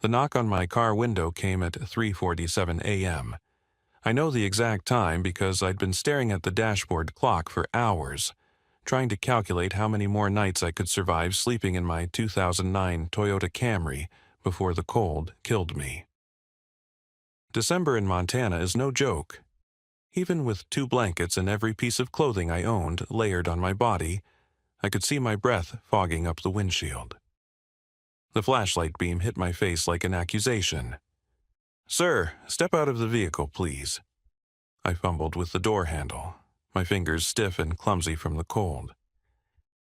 The knock on my car window came at 3:47 a.m. I know the exact time because I'd been staring at the dashboard clock for hours, trying to calculate how many more nights I could survive sleeping in my 2009 Toyota Camry before the cold killed me. December in Montana is no joke. Even with 2 blankets and every piece of clothing I owned layered on my body, I could see my breath fogging up the windshield. The flashlight beam hit my face like an accusation. "Sir, step out of the vehicle, please." I fumbled with the door handle, my fingers stiff and clumsy from the cold.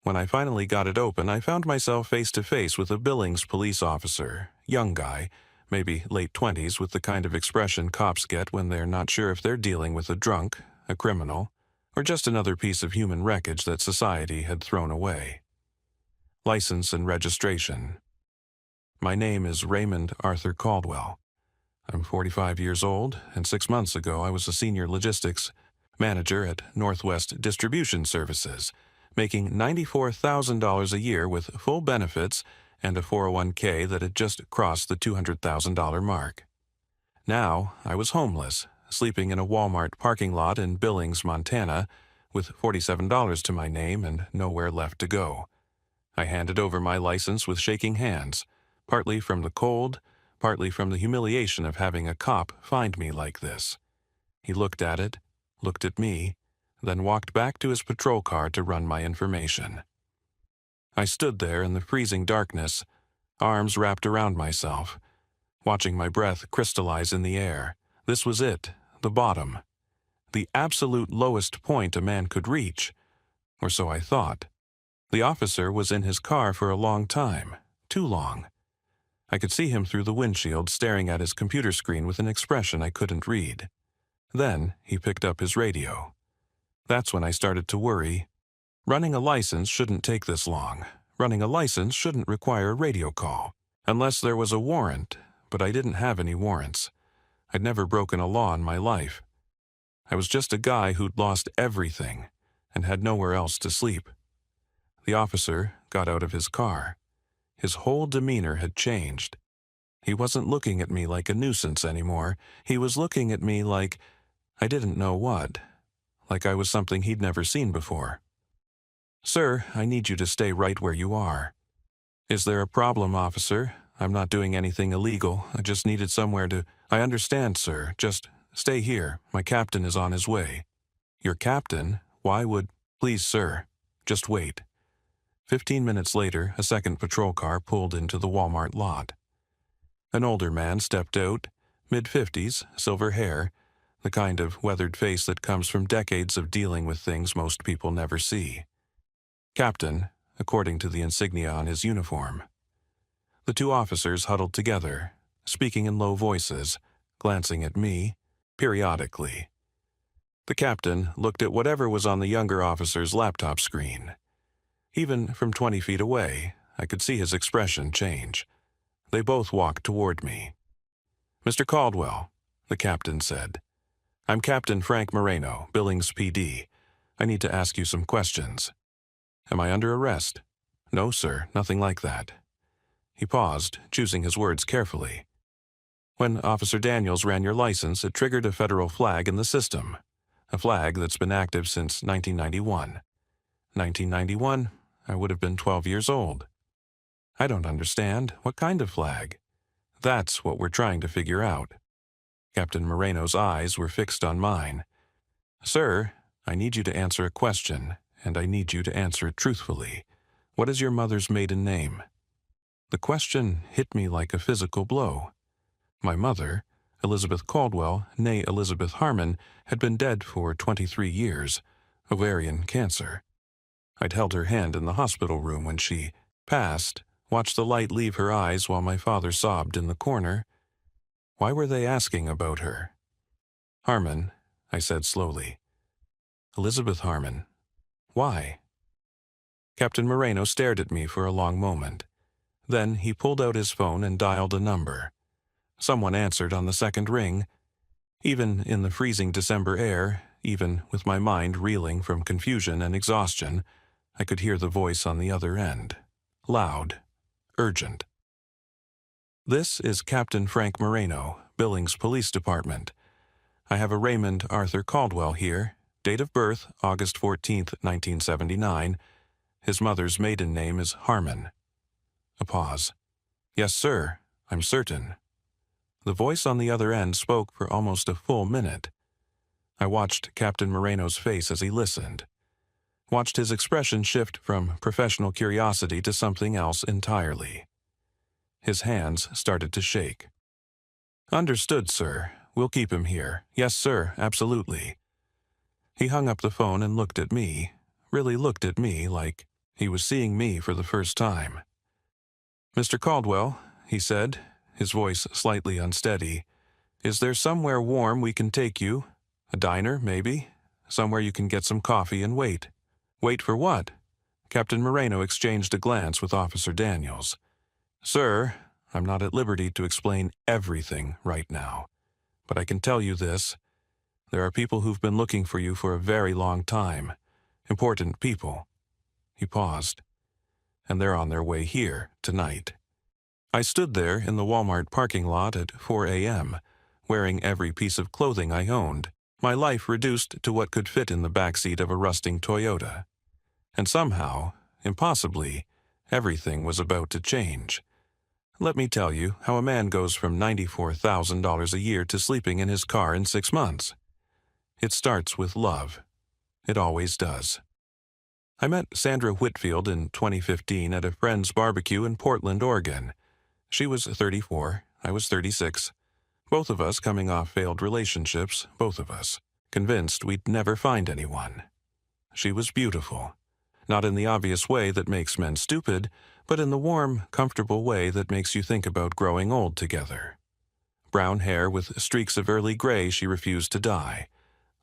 When I finally got it open, I found myself face to face with a Billings police officer, young guy, maybe late 20s, with the kind of expression cops get when they're not sure if they're dealing with a drunk, a criminal, or just another piece of human wreckage that society had thrown away. License and registration. My name is Raymond Arthur Caldwell. I'm 45 years old, and 6 months ago I was a senior logistics manager at Northwest Distribution Services, making $94,000 a year with full benefits and a 401k that had just crossed the $200,000 mark. Now I was homeless, sleeping in a Walmart parking lot in Billings, Montana, with $47 to my name and nowhere left to go. I handed over my license with shaking hands, partly from the cold, partly from the humiliation of having a cop find me like this. He looked at it, looked at me, then walked back to his patrol car to run my information. I stood there in the freezing darkness, arms wrapped around myself, watching my breath crystallize in the air. This was it, the bottom, the absolute lowest point a man could reach, or so I thought. The officer was in his car for a long time, too long. I could see him through the windshield staring at his computer screen with an expression I couldn't read. Then he picked up his radio. That's when I started to worry. Running a license shouldn't take this long. Running a license shouldn't require a radio call. Unless there was a warrant, but I didn't have any warrants. I'd never broken a law in my life. I was just a guy who'd lost everything and had nowhere else to sleep. The officer got out of his car. His whole demeanor had changed. He wasn't looking at me like a nuisance anymore. He was looking at me like I didn't know what, like I was something he'd never seen before. "Sir, I need you to stay right where you are." "Is there a problem, officer? I'm not doing anything illegal. I just needed somewhere to—" "I understand, sir. Just stay here. My captain is on his way." "Your captain? Why would—" "Please, sir, just wait." 15 minutes later, a second patrol car pulled into the Walmart lot. An older man stepped out, mid-50s, silver hair, the kind of weathered face that comes from decades of dealing with things most people never see. Captain, according to the insignia on his uniform. The 2 officers huddled together, speaking in low voices, glancing at me, periodically. The captain looked at whatever was on the younger officer's laptop screen. Even from 20 feet away, I could see his expression change. They both walked toward me. "Mr. Caldwell," the captain said. "I'm Captain Frank Moreno, Billings PD. I need to ask you some questions." "Am I under arrest?" "No, sir, nothing like that." He paused, choosing his words carefully. "When Officer Daniels ran your license, it triggered a federal flag in the system, a flag that's been active since 1991. 1991? I would have been 12 years old. I don't understand. What kind of flag? That's what we're trying to figure out." Captain Moreno's eyes were fixed on mine. "Sir, I need you to answer a question, and I need you to answer it truthfully. What is your mother's maiden name?" The question hit me like a physical blow. My mother, Elizabeth Caldwell, née Elizabeth Harmon, had been dead for 23 years, ovarian cancer. I'd held her hand in the hospital room when she passed, watched the light leave her eyes while my father sobbed in the corner. Why were they asking about her? "Harmon," I said slowly. "Elizabeth Harmon. Why?" Captain Moreno stared at me for a long moment. Then he pulled out his phone and dialed a number. Someone answered on the second ring. Even in the freezing December air, even with my mind reeling from confusion and exhaustion, I could hear the voice on the other end. Loud, urgent. This is Captain Frank Moreno, Billings Police Department. I have a Raymond Arthur Caldwell here. Date of birth, August 14th, 1979. His mother's maiden name is Harmon. A pause. Yes, sir. I'm certain. The voice on the other end spoke for almost a full minute. I watched Captain Moreno's face as he listened. Watched his expression shift from professional curiosity to something else entirely. His hands started to shake. Understood, sir. We'll keep him here. Yes, sir, absolutely. He hung up the phone and looked at me, really looked at me like he was seeing me for the first time. Mr. Caldwell, he said, his voice slightly unsteady, is there somewhere warm we can take you? A diner, maybe? Somewhere you can get some coffee and wait. Wait for what? Captain Moreno exchanged a glance with Officer Daniels. Sir, I'm not at liberty to explain everything right now, but I can tell you this. There are people who've been looking for you for a very long time. Important people. He paused. And they're on their way here tonight. I stood there in the Walmart parking lot at 4 a.m., wearing every piece of clothing I owned, my life reduced to what could fit in the backseat of a rusting Toyota. And somehow, impossibly, everything was about to change. Let me tell you how a man goes from $94,000 a year to sleeping in his car in 6 months. It starts with love. It always does. I met Sandra Whitfield in 2015 at a friend's barbecue in Portland, Oregon. She was 34, I was 36. Both of us coming off failed relationships, both of us, convinced we'd never find anyone. She was beautiful. Not in the obvious way that makes men stupid, but in the warm, comfortable way that makes you think about growing old together. Brown hair with streaks of early gray she refused to dye,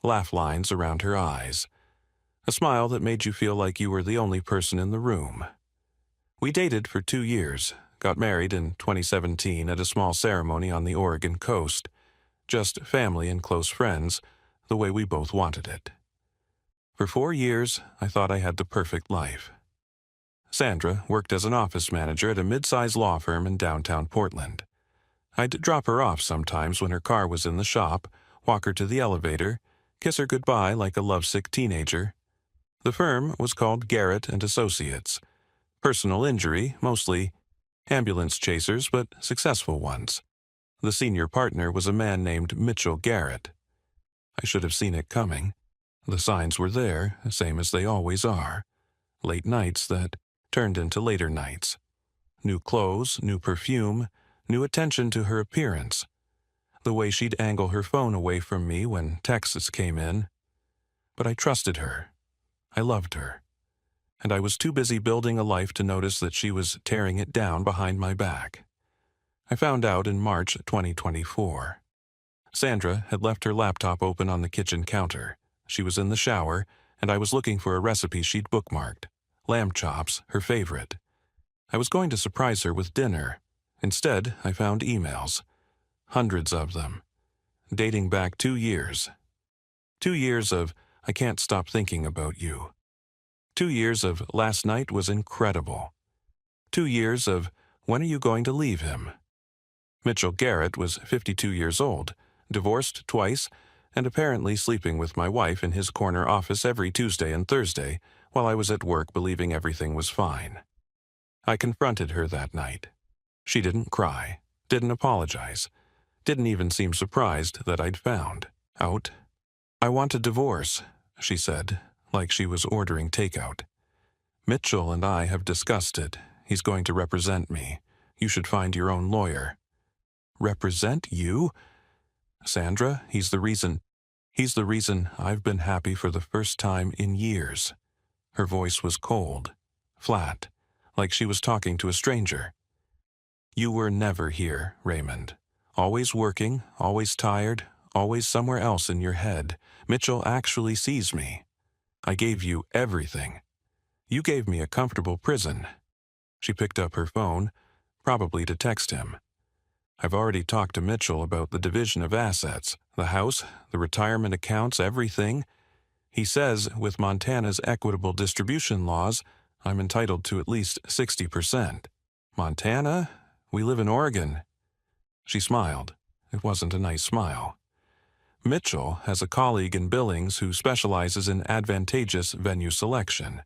laugh lines around her eyes, a smile that made you feel like you were the only person in the room. We dated for 2 years, got married in 2017 at a small ceremony on the Oregon coast, just family and close friends, the way we both wanted it. For 4 years, I thought I had the perfect life. Sandra worked as an office manager at a mid-size law firm in downtown Portland. I'd drop her off sometimes when her car was in the shop, walk her to the elevator, kiss her goodbye like a lovesick teenager. The firm was called Garrett and Associates. Personal injury, mostly. Ambulance chasers, but successful ones. The senior partner was a man named Mitchell Garrett. I should have seen it coming. The signs were there, same as they always are. Late nights that turned into later nights. New clothes, new perfume, new attention to her appearance. The way she'd angle her phone away from me when texts came in. But I trusted her. I loved her. And I was too busy building a life to notice that she was tearing it down behind my back. I found out in March 2024. Sandra had left her laptop open on the kitchen counter. She was in the shower, and I was looking for a recipe she'd bookmarked. Lamb chops, her favorite. I was going to surprise her with dinner. Instead, I found emails. Hundreds of them. Dating back 2 years. 2 years of, I can't stop thinking about you. 2 years of, last night was incredible. 2 years of, when are you going to leave him? Mitchell Garrett was 52 years old, divorced twice, and apparently sleeping with my wife in his corner office every Tuesday and Thursday, while I was at work believing everything was fine. I confronted her that night. She didn't cry, didn't apologize, didn't even seem surprised that I'd found out. I want a divorce, she said, like she was ordering takeout. Mitchell and I have discussed it. He's going to represent me. You should find your own lawyer. Represent you? Sandra, he's the reason I've been happy for the first time in years. Her voice was cold, flat, like she was talking to a stranger. You were never here, Raymond. Always working, always tired, always somewhere else in your head. Mitchell actually sees me. I gave you everything. You gave me a comfortable prison. She picked up her phone, probably to text him. I've already talked to Mitchell about the division of assets, the house, the retirement accounts, everything. He says with Montana's equitable distribution laws, I'm entitled to at least 60%. Montana? We live in Oregon. She smiled. It wasn't a nice smile. Mitchell has a colleague in Billings who specializes in advantageous venue selection.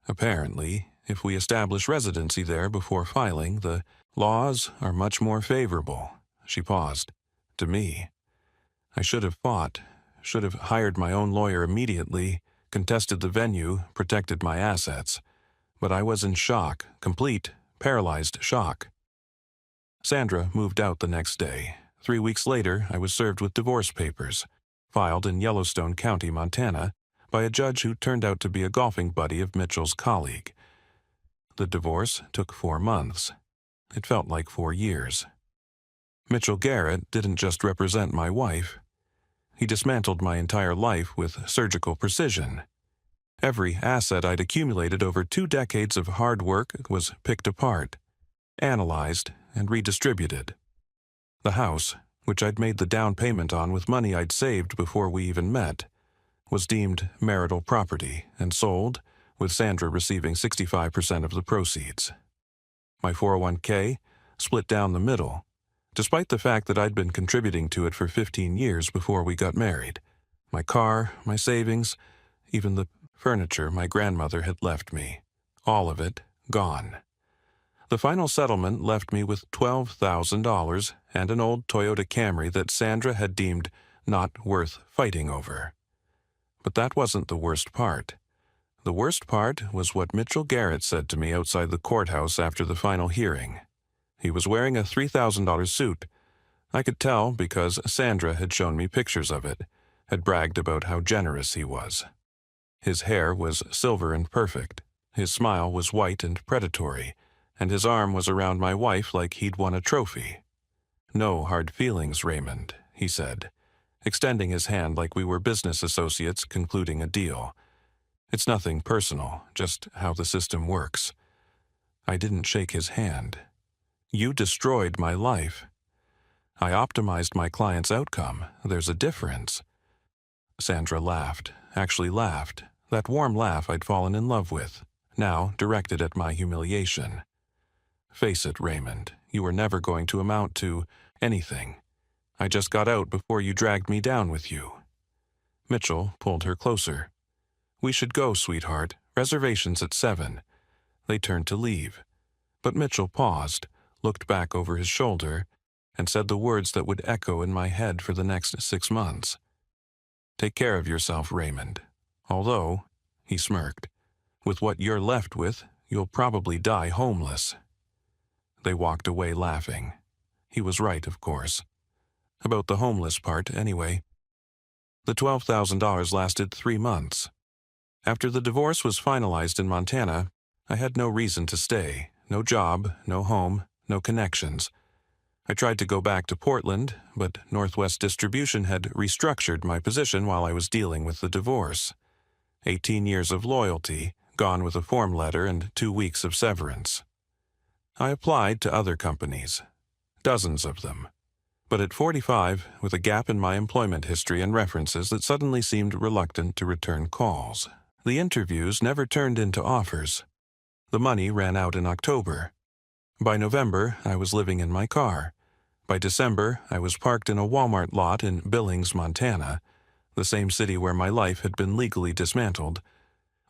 Apparently, if we establish residency there before filing, the laws are much more favorable. She paused. To me. I should have fought, should have hired my own lawyer immediately, contested the venue, protected my assets. But I was in shock, complete, paralyzed shock. Sandra moved out the next day. 3 weeks later, I was served with divorce papers, filed in Yellowstone County, Montana, by a judge who turned out to be a golfing buddy of Mitchell's colleague. The divorce took 4 months. It felt like 4 years. Mitchell Garrett didn't just represent my wife. He dismantled my entire life with surgical precision. Every asset I'd accumulated over 2 decades of hard work was picked apart, analyzed, and redistributed. The house, which I'd made the down payment on with money I'd saved before we even met, was deemed marital property and sold, with Sandra receiving 65% of the proceeds. My 401k split down the middle, despite the fact that I'd been contributing to it for 15 years before we got married. My car, my savings, even the furniture my grandmother had left me, all of it gone. The final settlement left me with $12,000 and an old Toyota Camry that Sandra had deemed not worth fighting over. But that wasn't the worst part. The worst part was what Mitchell Garrett said to me outside the courthouse after the final hearing. He was wearing a $3,000 suit. I could tell because Sandra had shown me pictures of it, had bragged about how generous he was. His hair was silver and perfect. His smile was white and predatory, and his arm was around my wife like he'd won a trophy. "No hard feelings, Raymond," he said, extending his hand like we were business associates concluding a deal. "It's nothing personal, just how the system works." I didn't shake his hand. "You destroyed my life." "I optimized my client's outcome. There's a difference." Sandra laughed, actually laughed, that warm laugh I'd fallen in love with, now directed at my humiliation. "Face it, Raymond, you were never going to amount to anything. I just got out before you dragged me down with you." Mitchell pulled her closer. "We should go, sweetheart. Reservations at 7. They turned to leave. But Mitchell paused, looked back over his shoulder, and said the words that would echo in my head for the next 6 months. "Take care of yourself, Raymond. Although," he smirked, "with what you're left with, you'll probably die homeless." They walked away laughing. He was right, of course. About the homeless part, anyway. The $12,000 lasted 3 months. After the divorce was finalized in Montana, I had no reason to stay, no job, no home, no connections. I tried to go back to Portland, but Northwest Distribution had restructured my position while I was dealing with the divorce. 18 years of loyalty, gone with a form letter and 2 weeks of severance. I applied to other companies, dozens of them. But at 45, with a gap in my employment history and references that suddenly seemed reluctant to return calls, the interviews never turned into offers. The money ran out in October. By November, I was living in my car. By December, I was parked in a Walmart lot in Billings, Montana, the same city where my life had been legally dismantled,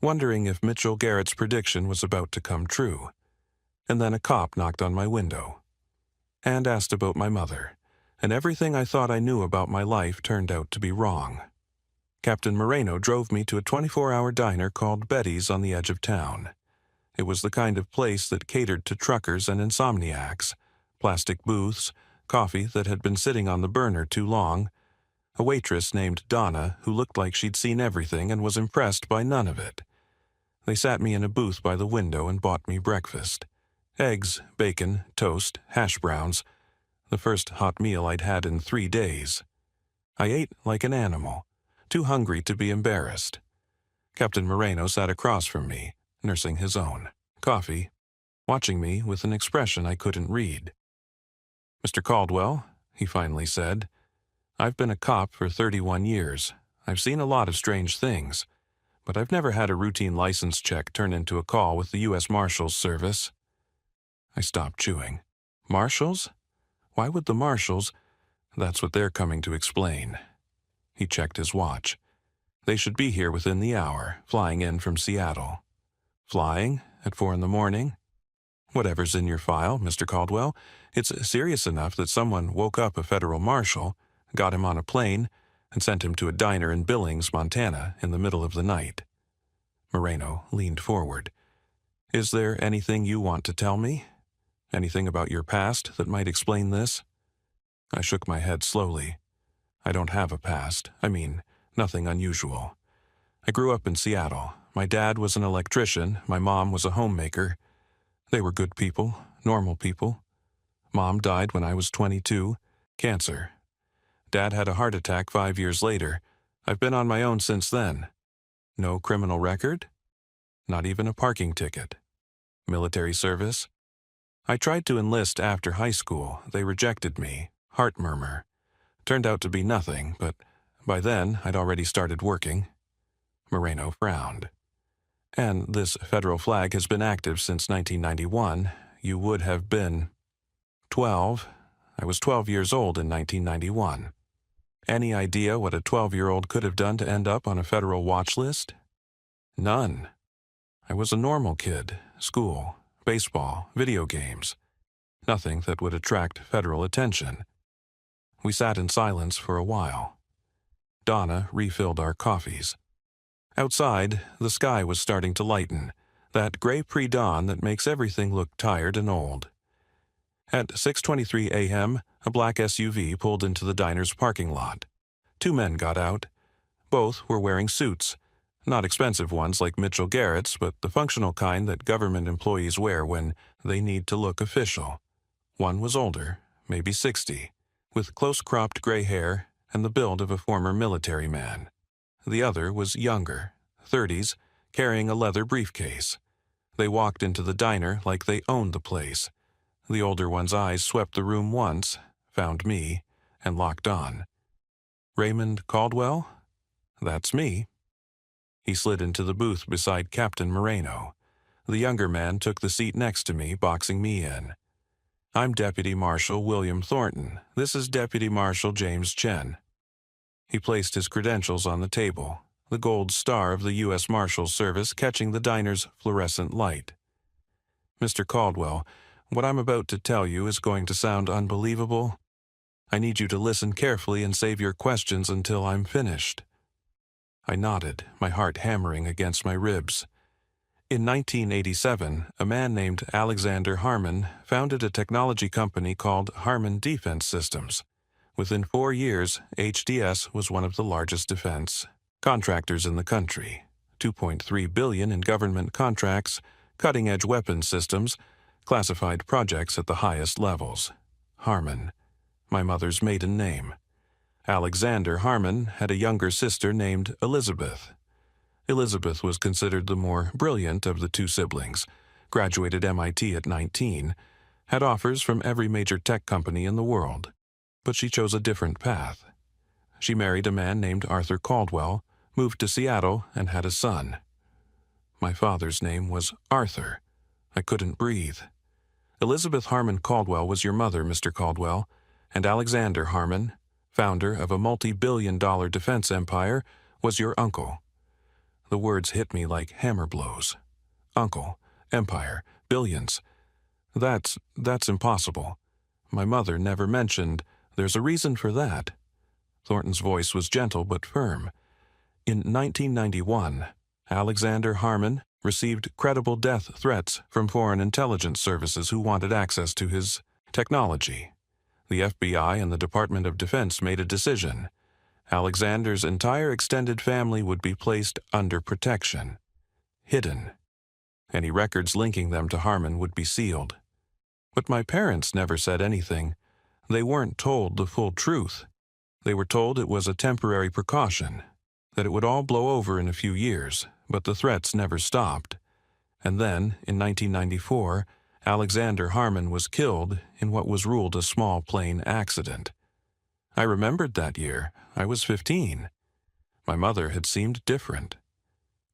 wondering if Mitchell Garrett's prediction was about to come true. And then a cop knocked on my window and asked about my mother, and everything I thought I knew about my life turned out to be wrong. Captain Moreno drove me to a 24-hour diner called Betty's on the edge of town. It was the kind of place that catered to truckers and insomniacs, plastic booths, coffee that had been sitting on the burner too long, a waitress named Donna who looked like she'd seen everything and was impressed by none of it. They sat me in a booth by the window and bought me breakfast. Eggs, bacon, toast, hash browns, the first hot meal I'd had in 3 days. I ate like an animal, too hungry to be embarrassed. Captain Moreno sat across from me, nursing his own coffee, watching me with an expression I couldn't read. "Mr. Caldwell," he finally said, "I've been a cop for 31 years. I've seen a lot of strange things, but I've never had a routine license check turn into a call with the U.S. Marshals Service." I stopped chewing. "Marshals? Why would the marshals? That's what they're coming to explain. He checked his watch. They should be here within the hour, flying in from Seattle. Flying? At 4 in the morning? Whatever's in your file, Mr. Caldwell. It's serious enough that someone woke up a federal marshal, got him on a plane, and sent him to a diner in Billings, Montana, in the middle of the night. Moreno leaned forward. Is there anything you want to tell me? Anything about your past that might explain this? I shook my head slowly. I don't have a past. I mean, nothing unusual. I grew up in Seattle. My dad was an electrician. My mom was a homemaker. They were good people, normal people. Mom died when I was 22. Cancer. Dad had a heart attack 5 years later. I've been on my own since then. No criminal record? Not even a parking ticket. Military service? I tried to enlist after high school. They rejected me. Heart murmur. Turned out to be nothing, but by then I'd already started working. Moreno frowned. And this federal flag has been active since 1991. You would have been 12. I was 12 years old in 1991. Any idea what a 12-year-old could have done to end up on a federal watch list? None. I was a normal kid. School, baseball, video games. Nothing that would attract federal attention. We sat in silence for a while. Donna refilled our coffees. Outside, the sky was starting to lighten, that gray pre-dawn that makes everything look tired and old. At 6:23 a.m., a black SUV pulled into the diner's parking lot. 2 men got out. Both were wearing suits. Not expensive ones like Mitchell Garrett's, but the functional kind that government employees wear when they need to look official. One was older, maybe 60, with close-cropped gray hair and the build of a former military man. The other was younger, 30s, carrying a leather briefcase. They walked into the diner like they owned the place. The older one's eyes swept the room once, found me, and locked on. Raymond Caldwell? That's me. He slid into the booth beside Captain Moreno. The younger man took the seat next to me, boxing me in. I'm Deputy Marshal William Thornton. This is Deputy Marshal James Chen. He placed his credentials on the table, the gold star of the U.S. Marshals Service catching the diner's fluorescent light. Mr. Caldwell, what I'm about to tell you is going to sound unbelievable. I need you to listen carefully and save your questions until I'm finished. I nodded, my heart hammering against my ribs. In 1987, a man named Alexander Harmon founded a technology company called Harmon Defense Systems. Within 4 years, HDS was one of the largest defense contractors in the country. $2.3 billion in government contracts, cutting-edge weapons systems, classified projects at the highest levels. Harmon, my mother's maiden name. Alexander Harmon had a younger sister named Elizabeth. Elizabeth was considered the more brilliant of the 2 siblings, graduated MIT at 19, had offers from every major tech company in the world. But she chose a different path. She married a man named Arthur Caldwell, moved to Seattle, and had a son. My father's name was Arthur. I couldn't breathe. Elizabeth Harmon Caldwell was your mother, Mr. Caldwell, and Alexander Harmon, founder of a multi-billion-dollar defense empire, was your uncle. The words hit me like hammer blows. Uncle, empire, billions. That's impossible. My mother never mentioned. There's a reason for that. Thornton's voice was gentle but firm. In 1991, Alexander Harmon received credible death threats from foreign intelligence services who wanted access to his technology. The FBI and the Department of Defense made a decision. Alexander's entire extended family would be placed under protection, hidden. Any records linking them to Harmon would be sealed. But my parents never said anything. They weren't told the full truth. They were told it was a temporary precaution, that it would all blow over in a few years, but the threats never stopped. And then, in 1994, Alexander Harmon was killed in what was ruled a small plane accident. I remembered that year. I was 15. My mother had seemed different.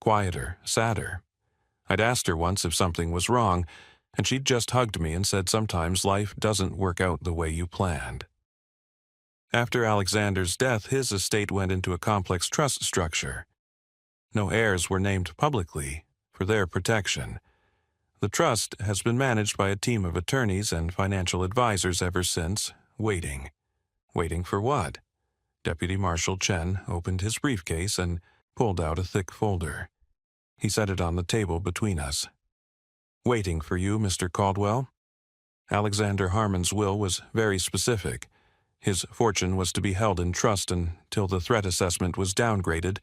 Quieter, sadder. I'd asked her once if something was wrong, And she'd just hugged me and said sometimes life doesn't work out the way you planned. After Alexander's death, his estate went into a complex trust structure. No heirs were named publicly for their protection. The trust has been managed by a team of attorneys and financial advisors ever since, waiting. Waiting for what? Deputy Marshal Chen opened his briefcase and pulled out a thick folder. He set it on the table between us. Waiting for you, Mr. Caldwell. Alexander Harmon's will was very specific. His fortune was to be held in trust until the threat assessment was downgraded,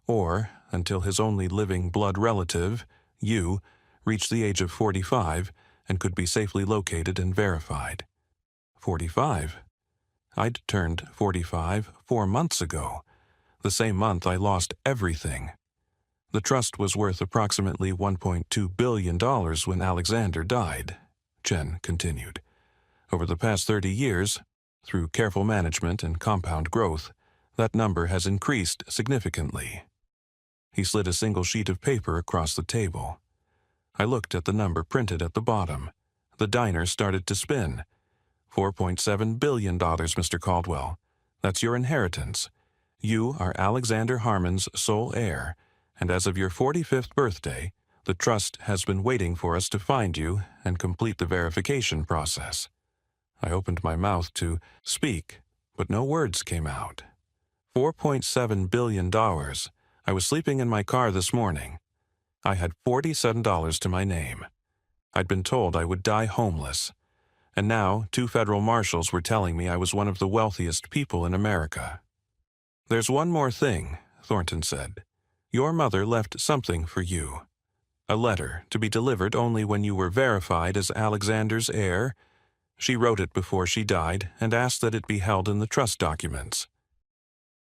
or until his only living blood relative, you, reached the age of 45 and could be safely located and verified. 45? I'd turned 45 4 months ago. The same month I lost everything. The trust was worth approximately $1.2 billion when Alexander died, Chen continued. Over the past 30 years, through careful management and compound growth, that number has increased significantly. He slid a single sheet of paper across the table. I looked at the number printed at the bottom. The diner started to spin. $4.7 billion, Mr. Caldwell. That's your inheritance. You are Alexander Harmon's sole heir, and as of your 45th birthday, the trust has been waiting for us to find you and complete the verification process. I opened my mouth to speak, but no words came out. $4.7 billion. I was sleeping in my car this morning. I had $47 to my name. I'd been told I would die homeless. And now 2 federal marshals were telling me I was one of the wealthiest people in America. There's one more thing, Thornton said. Your mother left something for you. A letter to be delivered only when you were verified as Alexander's heir. She wrote it before she died and asked that it be held in the trust documents.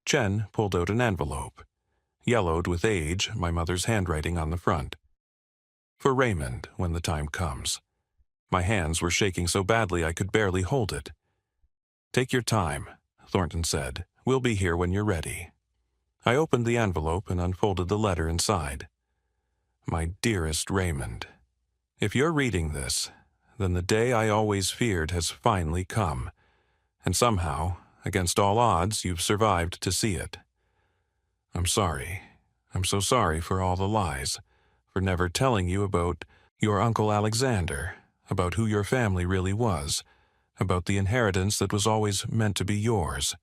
Chen pulled out an envelope. Yellowed with age, my mother's handwriting on the front. For Raymond, when the time comes. My hands were shaking so badly I could barely hold it. Take your time, Thornton said. We'll be here when you're ready. I opened the envelope and unfolded the letter inside. My dearest Raymond, if you're reading this, then the day I always feared has finally come, and somehow, against all odds, you've survived to see it. I'm sorry. I'm so sorry for all the lies, for never telling you about your Uncle Alexander, about who your family really was, about the inheritance that was always meant to be yours.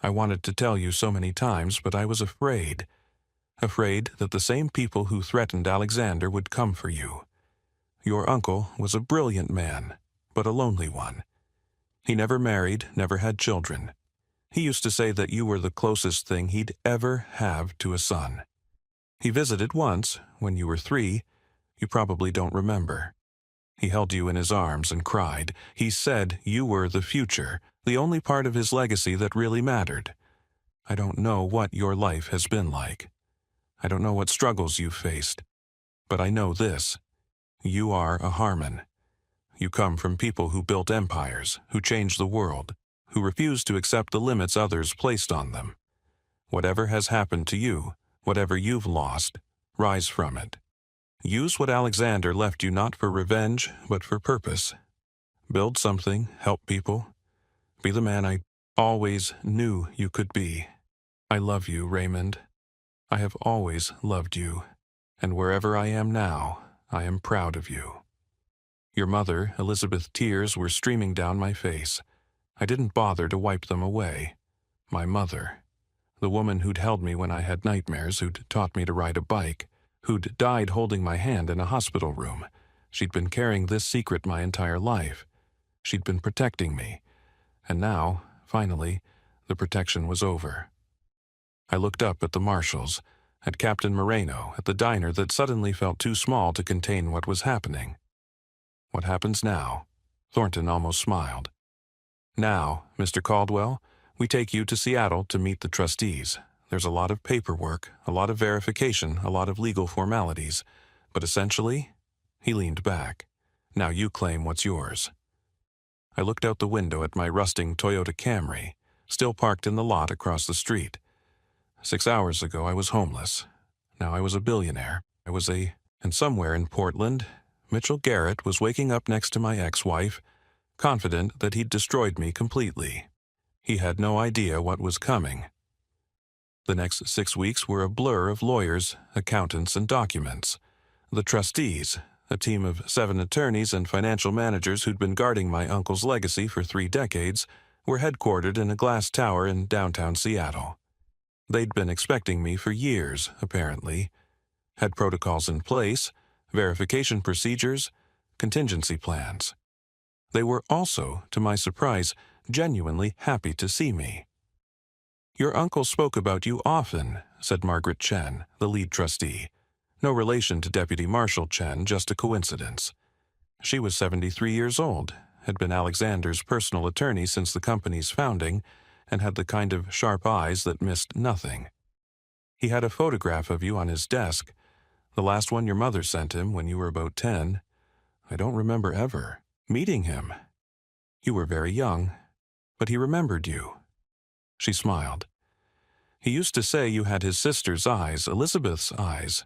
I wanted to tell you so many times, but I was afraid. Afraid that the same people who threatened Alexander would come for you. Your uncle was a brilliant man, but a lonely one. He never married, never had children. He used to say that you were the closest thing he'd ever have to a son. He visited once, when you were 3. You probably don't remember. He held you in his arms and cried. He said you were the future, the only part of his legacy that really mattered. I don't know what your life has been like. I don't know what struggles you've faced. But I know this. You are a Harmon. You come from people who built empires, who changed the world, who refused to accept the limits others placed on them. Whatever has happened to you, whatever you've lost, rise from it. Use what Alexander left you not for revenge, but for purpose. Build something, help people. Be the man I always knew you could be. I love you, Raymond. I have always loved you, and wherever I am now, I am proud of you. Your mother, Elizabeth, tears were streaming down my face. I didn't bother to wipe them away. My mother, the woman who'd held me when I had nightmares, who'd taught me to ride a bike, who'd died holding my hand in a hospital room. She'd been carrying this secret my entire life. She'd been protecting me. And now, finally, the protection was over. I looked up at the marshals, at Captain Moreno, at the diner that suddenly felt too small to contain what was happening. What happens now? Thornton almost smiled. Now, Mr. Caldwell, we take you to Seattle to meet the trustees. There's a lot of paperwork, a lot of verification, a lot of legal formalities. But essentially, he leaned back. Now you claim what's yours. I looked out the window at my rusting Toyota Camry, still parked in the lot across the street. 6 hours ago I was homeless. Now I was a billionaire. And somewhere in Portland, Mitchell Garrett was waking up next to my ex-wife, confident that he'd destroyed me completely. He had no idea what was coming. The next 6 weeks were a blur of lawyers, accountants, and documents. The trustees, a team of 7 attorneys and financial managers who'd been guarding my uncle's legacy for 3 decades, were headquartered in a glass tower in downtown Seattle. They'd been expecting me for years, apparently, had protocols in place, verification procedures, contingency plans. They were also, to my surprise, genuinely happy to see me. "Your uncle spoke about you often," said Margaret Chen, the lead trustee. No relation to Deputy Marshal Chen, just a coincidence. She was 73 years old, had been Alexander's personal attorney since the company's founding, and had the kind of sharp eyes that missed nothing. "He had a photograph of you on his desk, the last one your mother sent him when you were about 10. I don't remember ever meeting him. You were very young, but he remembered you." She smiled. "He used to say you had his sister's eyes, Elizabeth's eyes."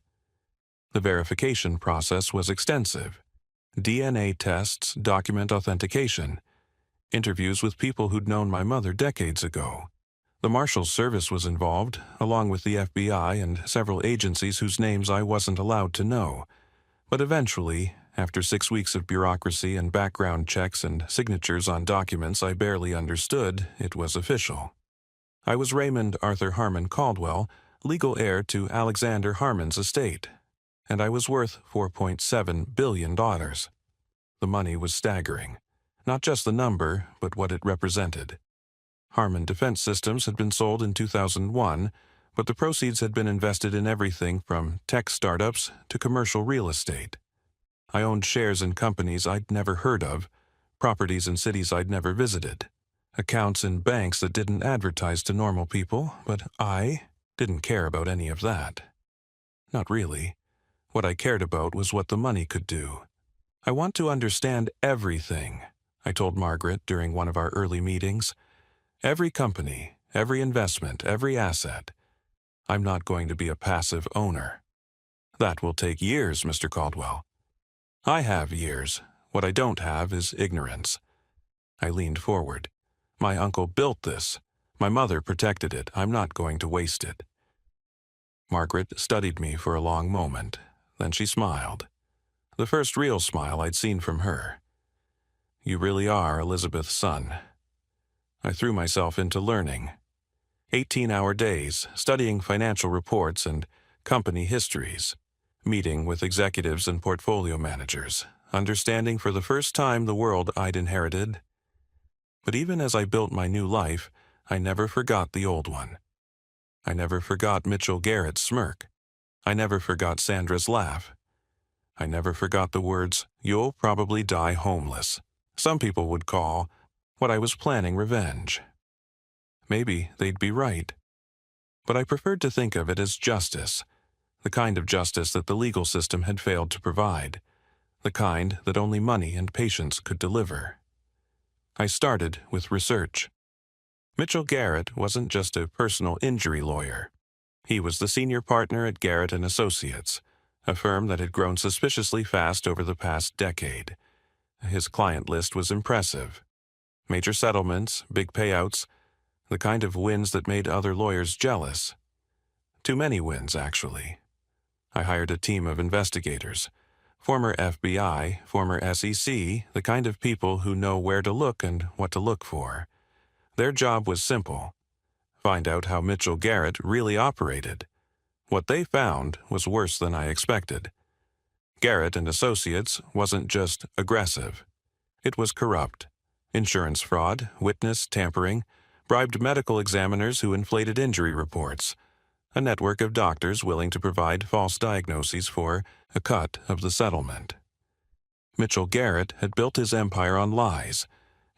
The verification process was extensive. DNA tests, document authentication, interviews with people who'd known my mother decades ago. The Marshal's Service was involved, along with the FBI and several agencies whose names I wasn't allowed to know. But eventually, after 6 weeks of bureaucracy and background checks and signatures on documents I barely understood, it was official. I was Raymond Arthur Harmon Caldwell, legal heir to Alexander Harmon's estate, and I was worth $4.7 billion. The money was staggering. Not just the number, but what it represented. Harmon Defense Systems had been sold in 2001, but the proceeds had been invested in everything from tech startups to commercial real estate. I owned shares in companies I'd never heard of, properties in cities I'd never visited, accounts in banks that didn't advertise to normal people, but I didn't care about any of that. Not really. What I cared about was what the money could do. "I want to understand everything," I told Margaret during one of our early meetings. "Every company, every investment, every asset. I'm not going to be a passive owner." "That will take years, Mr. Caldwell." "I have years. What I don't have is ignorance." I leaned forward. "My uncle built this. My mother protected it. I'm not going to waste it." Margaret studied me for a long moment. Then she smiled. The first real smile I'd seen from her. "You really are Elizabeth's son." I threw myself into learning. 18-hour days, studying financial reports and company histories, meeting with executives and portfolio managers, understanding for the first time the world I'd inherited. But even as I built my new life, I never forgot the old one. I never forgot Mitchell Garrett's smirk. I never forgot Sandra's laugh. I never forgot the words, "You'll probably die homeless." Some people would call what I was planning revenge. Maybe they'd be right. But I preferred to think of it as justice, the kind of justice that the legal system had failed to provide, the kind that only money and patience could deliver. I started with research. Mitchell Garrett wasn't just a personal injury lawyer. He was the senior partner at Garrett & Associates, a firm that had grown suspiciously fast over the past decade. His client list was impressive. Major settlements, big payouts, the kind of wins that made other lawyers jealous. Too many wins, actually. I hired a team of investigators, former FBI, former SEC, the kind of people who know where to look and what to look for. Their job was simple. Find out how Mitchell Garrett really operated. What they found was worse than I expected. Garrett & Associates wasn't just aggressive. It was corrupt. Insurance fraud, witness tampering, bribed medical examiners who inflated injury reports, a network of doctors willing to provide false diagnoses for a cut of the settlement. Mitchell Garrett had built his empire on lies,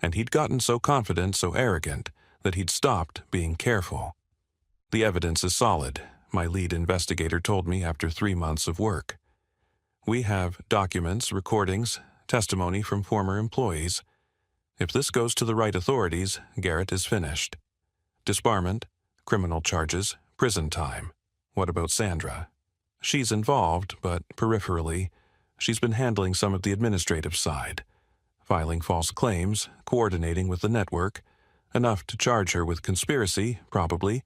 and he'd gotten so confident, so arrogant, that he'd stopped being careful. "The evidence is solid," my lead investigator told me after 3 months of work. "We have documents, recordings, testimony from former employees. If this goes to the right authorities, Garrett is finished. Disbarment, criminal charges, prison time. What about Sandra? She's involved, but peripherally. She's been handling some of the administrative side, filing false claims, coordinating with the network, enough to charge her with conspiracy, probably,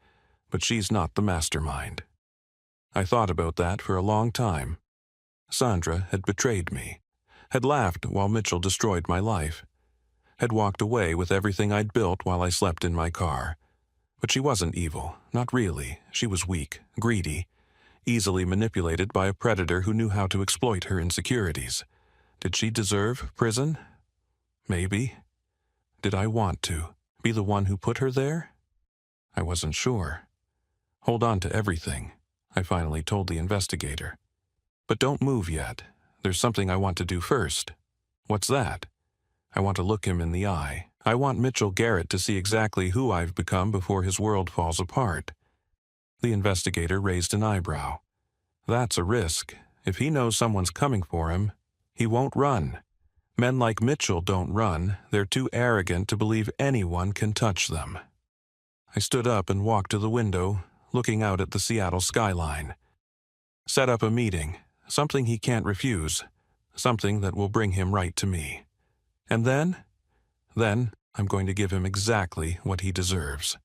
but she's not the mastermind. I thought about that for a long time. Sandra had betrayed me, had laughed while Mitchell destroyed my life, had walked away with everything I'd built while I slept in my car. But she wasn't evil, not really. She was weak, greedy, easily manipulated by a predator who knew how to exploit her insecurities. Did she deserve prison? Maybe. Did I want to be the one who put her there? I wasn't sure. Hold on to everything, I finally told the investigator. But don't move yet. There's something I want to do first. What's that? I want to look him in the eye. I want Mitchell Garrett to see exactly who I've become before his world falls apart. The investigator raised an eyebrow. That's a risk. If he knows someone's coming for him, he won't run. Men like Mitchell don't run. They're too arrogant to believe anyone can touch them. I stood up and walked to the window, looking out at the Seattle skyline. Set up a meeting, something he can't refuse, something that will bring him right to me. And then I'm going to give him exactly what he deserves.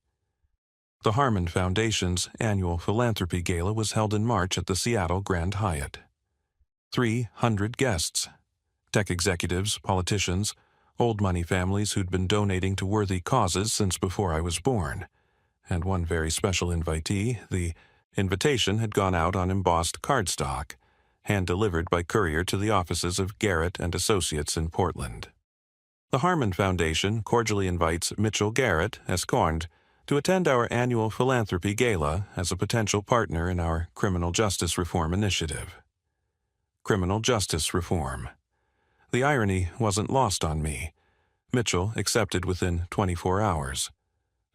The Harmon Foundation's annual philanthropy gala was held in March at the Seattle Grand Hyatt. 300 guests. Tech executives, politicians, old money families who'd been donating to worthy causes since before I was born. And one very special invitee, the invitation had gone out on embossed cardstock, hand-delivered by courier to the offices of Garrett and Associates in Portland. The Harmon Foundation cordially invites Mitchell Garrett, escorned, to attend our annual philanthropy gala as a potential partner in our criminal justice reform initiative. Criminal justice reform. The irony wasn't lost on me. Mitchell accepted within 24 hours.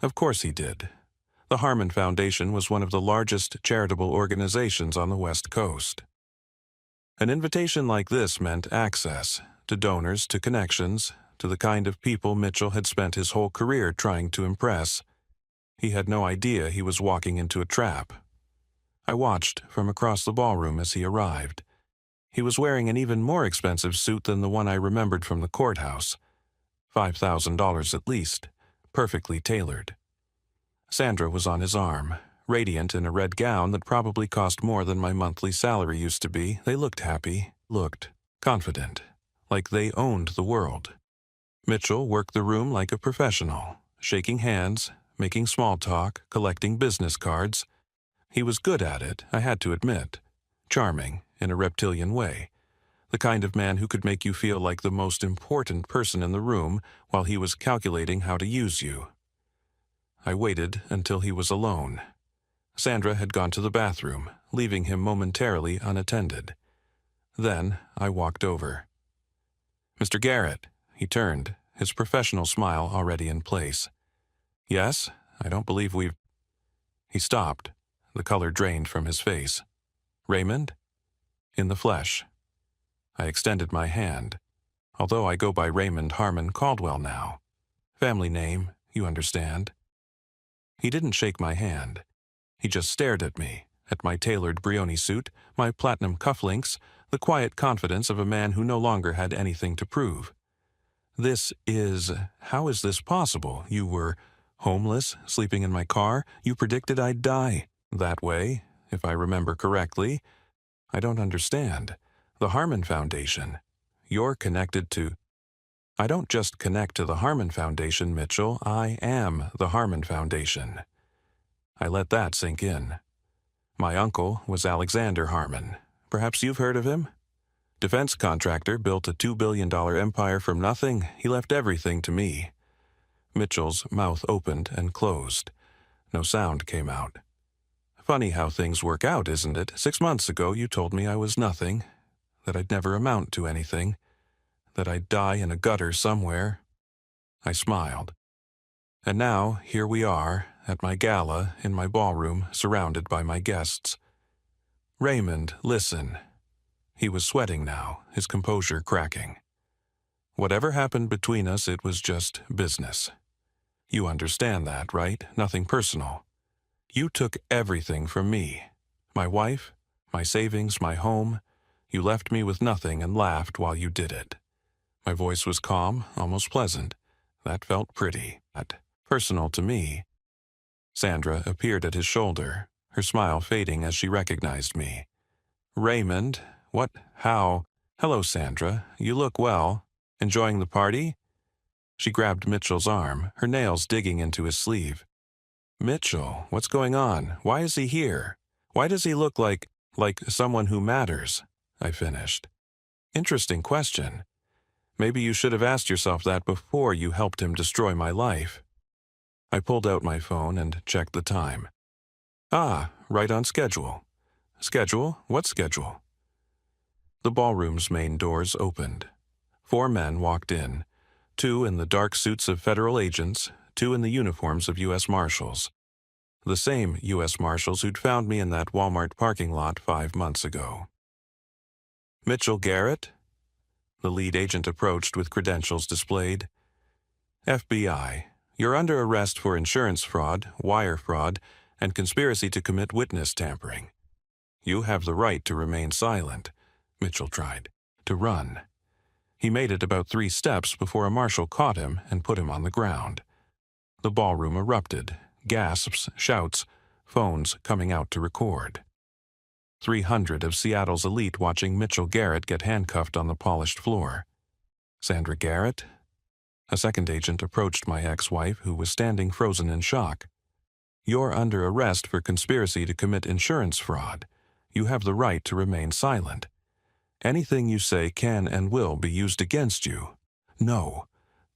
Of course he did. The Harmon Foundation was one of the largest charitable organizations on the West Coast. An invitation like this meant access to donors, to connections, to the kind of people Mitchell had spent his whole career trying to impress. He had no idea he was walking into a trap. I watched from across the ballroom as he arrived. He was wearing an even more expensive suit than the one I remembered from the courthouse. $5,000 at least, perfectly tailored. Sandra was on his arm, radiant in a red gown that probably cost more than my monthly salary used to be. They looked happy, looked confident, like they owned the world. Mitchell worked the room like a professional, shaking hands, making small talk, collecting business cards. He was good at it, I had to admit. Charming, in a reptilian way. The kind of man who could make you feel like the most important person in the room while he was calculating how to use you. I waited until he was alone. Sandra had gone to the bathroom, leaving him momentarily unattended. Then I walked over. "Mr. Garrett," he turned, his professional smile already in place. "Yes, I don't believe we've—" He stopped, the color drained from his face. "Raymond?" "In the flesh." I extended my hand, although I go by Raymond Harmon Caldwell now. Family name, you understand. He didn't shake my hand. He just stared at me, at my tailored Brioni suit, my platinum cufflinks, the quiet confidence of a man who no longer had anything to prove. How is this possible? You were homeless, sleeping in my car. You predicted I'd die. That way, if I remember correctly. I don't understand. The Harmon Foundation. You're connected to... I don't just connect to the Harmon Foundation, Mitchell. I am the Harmon Foundation. I let that sink in. My uncle was Alexander Harmon. Perhaps you've heard of him? Defense contractor, built a $2 billion empire from nothing. He left everything to me. Mitchell's mouth opened and closed. No sound came out. Funny how things work out, isn't it? 6 months ago you told me I was nothing, that I'd never amount to anything, that I'd die in a gutter somewhere. I smiled. And now, here we are, at my gala, in my ballroom, surrounded by my guests. "Raymond, listen." He was sweating now, his composure cracking. "Whatever happened between us, it was just business. You understand that, right? Nothing personal. You took everything from me. My wife, my savings, my home. You left me with nothing and laughed while you did it. My voice was calm, almost pleasant. That felt pretty, personal to me. Sandra appeared at his shoulder, her smile fading as she recognized me. Raymond, what, how? Hello, Sandra. You look well. Enjoying the party? She grabbed Mitchell's arm, her nails digging into his sleeve. Mitchell, what's going on? Why is he here? Why does he look like someone who matters? I finished. Interesting question. Maybe you should have asked yourself that before you helped him destroy my life. I pulled out my phone and checked the time. Ah, right on schedule. Schedule? What schedule? The ballroom's main doors opened. 4 men walked in, 2 in the dark suits of federal agents, 2 in the uniforms of U.S. Marshals. The same U.S. Marshals who'd found me in that Walmart parking lot 5 months ago. Mitchell Garrett? The lead agent approached with credentials displayed. FBI, you're under arrest for insurance fraud, wire fraud, and conspiracy to commit witness tampering. You have the right to remain silent. Mitchell tried to run. He made it about 3 steps before a marshal caught him and put him on the ground. The ballroom erupted, gasps, shouts, phones coming out to record. 300 of Seattle's elite watching Mitchell Garrett get handcuffed on the polished floor. Sandra Garrett? A second agent approached my ex-wife, who was standing frozen in shock. You're under arrest for conspiracy to commit insurance fraud. You have the right to remain silent. Anything you say can and will be used against you. No,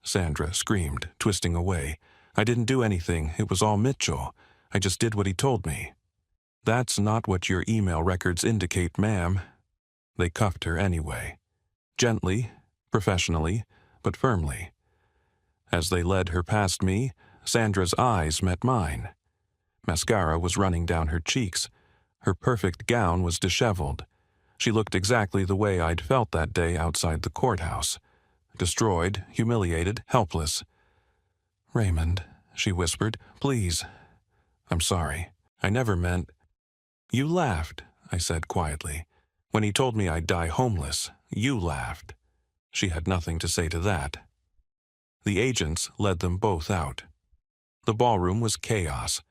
Sandra screamed, twisting away. I didn't do anything. It was all Mitchell. I just did what he told me. That's not what your email records indicate, ma'am. They cuffed her anyway. Gently, professionally, but firmly. As they led her past me, Sandra's eyes met mine. Mascara was running down her cheeks. Her perfect gown was disheveled. She looked exactly the way I'd felt that day outside the courthouse. Destroyed, humiliated, helpless. Raymond, she whispered, please. I'm sorry. I never meant... You laughed, I said quietly. When he told me I'd die homeless, you laughed. She had nothing to say to that. The agents led them both out. The ballroom was chaos.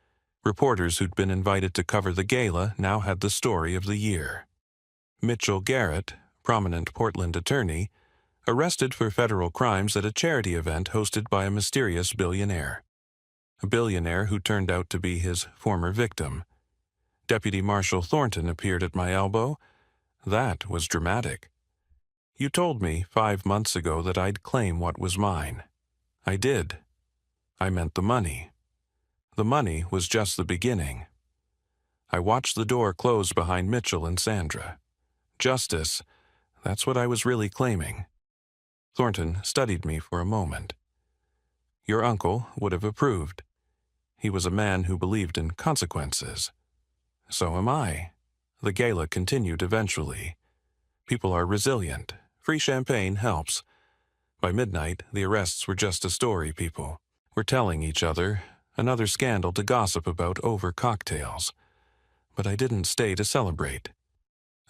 Reporters who'd been invited to cover the gala now had the story of the year. Mitchell Garrett, prominent Portland attorney, arrested for federal crimes at a charity event hosted by a mysterious billionaire. A billionaire who turned out to be his former victim. Deputy Marshal Thornton appeared at my elbow. That was dramatic. You told me 5 months ago that I'd claim what was mine. I did. I meant the money. The money was just the beginning. I watched the door close behind Mitchell and Sandra. Justice, that's what I was really claiming. Thornton studied me for a moment. Your uncle would have approved. He was a man who believed in consequences. So am I. The gala continued eventually. People are resilient. Free champagne helps. By midnight, the arrests were just a story people were telling each other, another scandal to gossip about over cocktails. But I didn't stay to celebrate.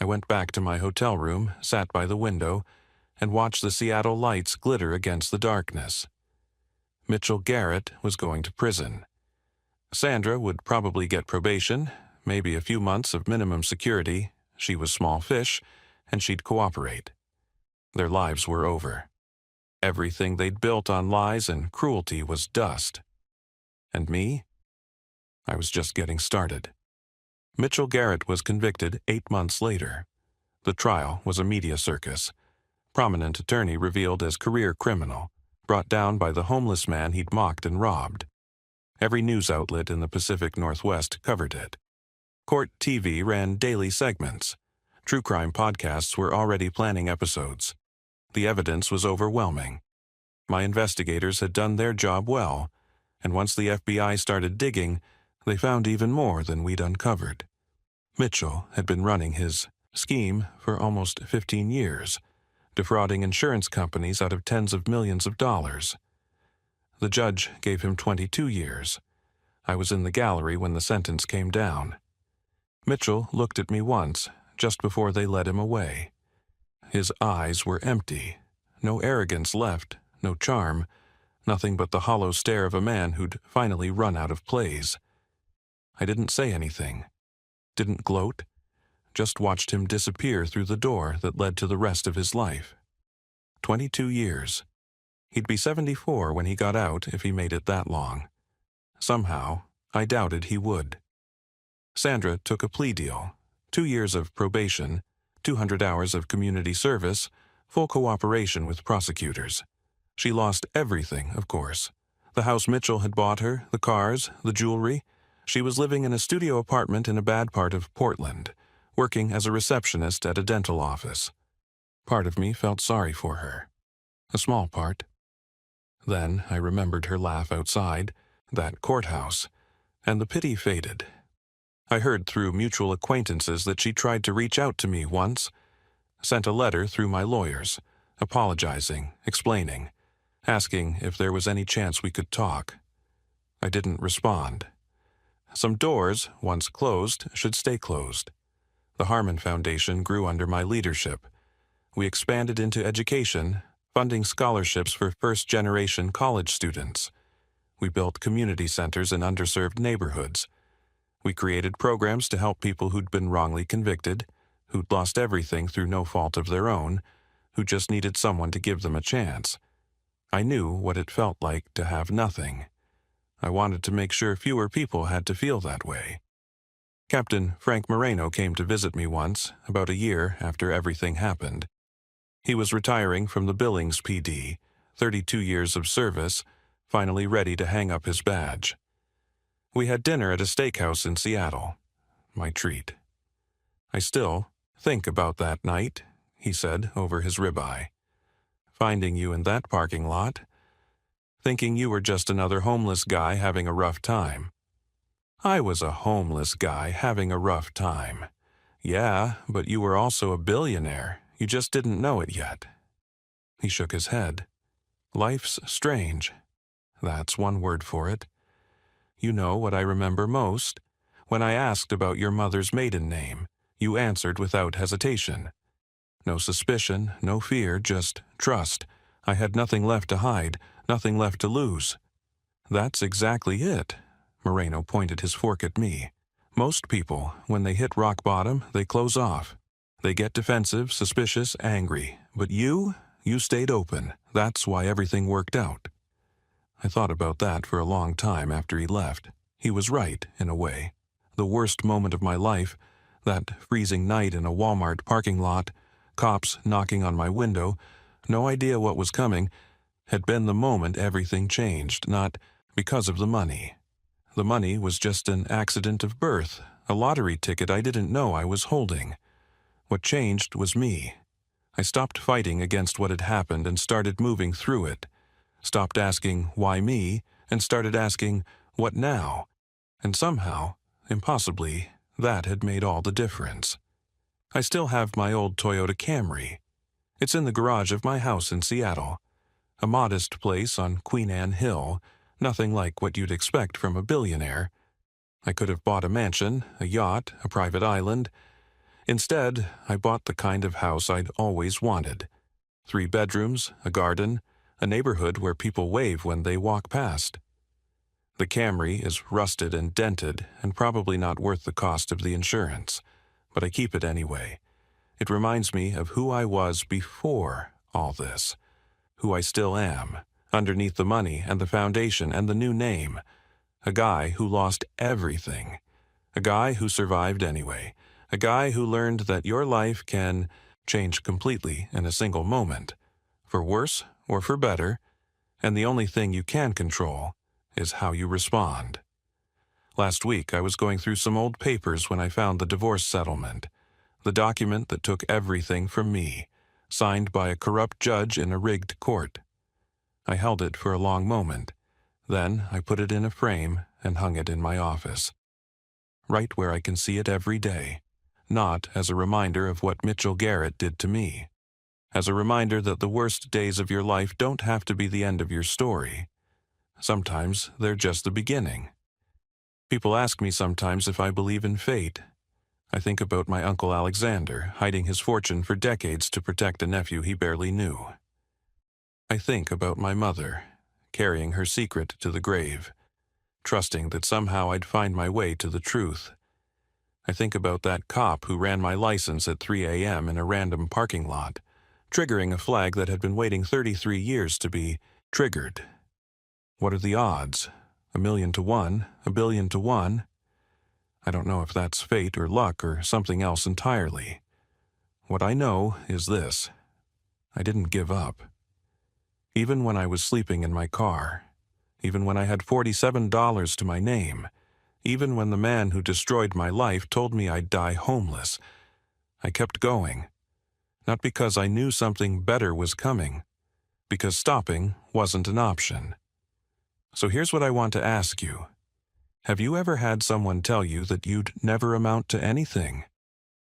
I went back to my hotel room, sat by the window, and watched the Seattle lights glitter against the darkness. Mitchell Garrett was going to prison. Sandra would probably get probation, maybe a few months of minimum security. She was small fish, and she'd cooperate. Their lives were over. Everything they'd built on lies and cruelty was dust. And me? I was just getting started. Mitchell Garrett was convicted 8 months later. The trial was a media circus. Prominent attorney revealed as career criminal, brought down by the homeless man he'd mocked and robbed. Every news outlet in the Pacific Northwest covered it. Court TV ran daily segments. True crime podcasts were already planning episodes. The evidence was overwhelming. My investigators had done their job well, and once the FBI started digging, they found even more than we'd uncovered. Mitchell had been running his scheme for almost 15 years, defrauding insurance companies out of tens of millions of dollars. The judge gave him 22 years. I was in the gallery when the sentence came down. Mitchell looked at me once, just before they led him away. His eyes were empty. No arrogance left, no charm, nothing but the hollow stare of a man who'd finally run out of plays. I didn't say anything, didn't gloat, just watched him disappear through the door that led to the rest of his life. 22 years. He'd be 74 when he got out if he made it that long. Somehow, I doubted he would. Sandra took a plea deal, 2 years of probation, 200 hours of community service, full cooperation with prosecutors. She lost everything, of course. The house Mitchell had bought her, the cars, the jewelry. She was living in a studio apartment in a bad part of Portland, working as a receptionist at a dental office. Part of me felt sorry for her. A small part. Then I remembered her laugh outside, that courthouse, and the pity faded. I heard through mutual acquaintances that she tried to reach out to me once, sent a letter through my lawyers, apologizing, explaining, asking if there was any chance we could talk. I didn't respond. Some doors, once closed, should stay closed. The Harmon Foundation grew under my leadership. We expanded into education, funding scholarships for first-generation college students. We built community centers in underserved neighborhoods. We created programs to help people who'd been wrongly convicted, who'd lost everything through no fault of their own, who just needed someone to give them a chance. I knew what it felt like to have nothing. I wanted to make sure fewer people had to feel that way. Captain Frank Moreno came to visit me once, about a year after everything happened. He was retiring from the Billings PD, 32 years of service, finally ready to hang up his badge. We had dinner at a steakhouse in Seattle. My treat. I still think about that night, he said over his ribeye. Finding you in that parking lot. Thinking you were just another homeless guy having a rough time. I was a homeless guy having a rough time. Yeah, but you were also a billionaire. You just didn't know it yet. He shook his head. Life's strange. That's one word for it. You know what I remember most? When I asked about your mother's maiden name, you answered without hesitation. No suspicion, no fear, just trust. I had nothing left to hide, nothing left to lose. That's exactly it. Moreno pointed his fork at me. Most people, when they hit rock bottom, they close off. They get defensive, suspicious, angry. But you stayed open. That's why everything worked out. I thought about that for a long time after he left. He was right, in a way. The worst moment of my life, that freezing night in a Walmart parking lot, cops knocking on my window, no idea what was coming, had been the moment everything changed, not because of the money. The money was just an accident of birth, a lottery ticket I didn't know I was holding. What changed was me. I stopped fighting against what had happened and started moving through it. Stopped asking, why me, and started asking, what now? And somehow, impossibly, that had made all the difference. I still have my old Toyota Camry. It's in the garage of my house in Seattle. A modest place on Queen Anne Hill, nothing like what you'd expect from a billionaire. I could have bought a mansion, a yacht, a private island. Instead, I bought the kind of house I'd always wanted. 3 bedrooms, a garden, a neighborhood where people wave when they walk past. The Camry is rusted and dented and probably not worth the cost of the insurance, but I keep it anyway. It reminds me of who I was before all this, who I still am, underneath the money and the foundation and the new name. A guy who lost everything. A guy who survived anyway. A guy who learned that your life can change completely in a single moment, for worse or for better, and the only thing you can control is how you respond. Last week I was going through some old papers when I found the divorce settlement, the document that took everything from me, signed by a corrupt judge in a rigged court. I held it for a long moment. Then I put it in a frame and hung it in my office, right where I can see it every day, not as a reminder of what Mitchell Garrett did to me. As a reminder that the worst days of your life don't have to be the end of your story. Sometimes they're just the beginning. People ask me sometimes if I believe in fate. I think about my Uncle Alexander hiding his fortune for decades to protect a nephew he barely knew. I think about my mother, carrying her secret to the grave, trusting that somehow I'd find my way to the truth. I think about that cop who ran my license at 3 a.m. in a random parking lot, triggering a flag that had been waiting 33 years to be triggered. What are the odds? 1,000,000 to 1, 1,000,000,000 to 1? I don't know if that's fate or luck or something else entirely. What I know is this: I didn't give up. Even when I was sleeping in my car, even when I had $47 to my name, even when the man who destroyed my life told me I'd die homeless, I kept going. Not because I knew something better was coming, because stopping wasn't an option. So here's what I want to ask you. Have you ever had someone tell you that you'd never amount to anything?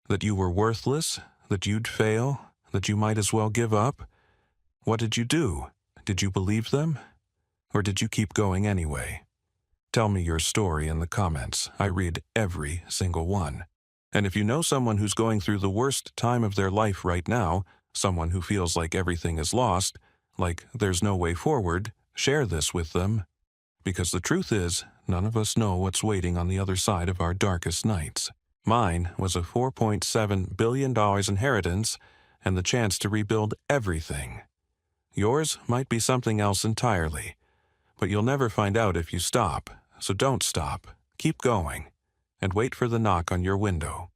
That you were worthless? That you'd fail? That you might as well give up? What did you do? Did you believe them? Or did you keep going anyway? Tell me your story in the comments. I read every single one. And if you know someone who's going through the worst time of their life right now, someone who feels like everything is lost, like there's no way forward, share this with them. Because the truth is, none of us know what's waiting on the other side of our darkest nights. Mine was a $4.7 billion inheritance and the chance to rebuild everything. Yours might be something else entirely, but you'll never find out if you stop, so don't stop. Keep going, and wait for the knock on your window.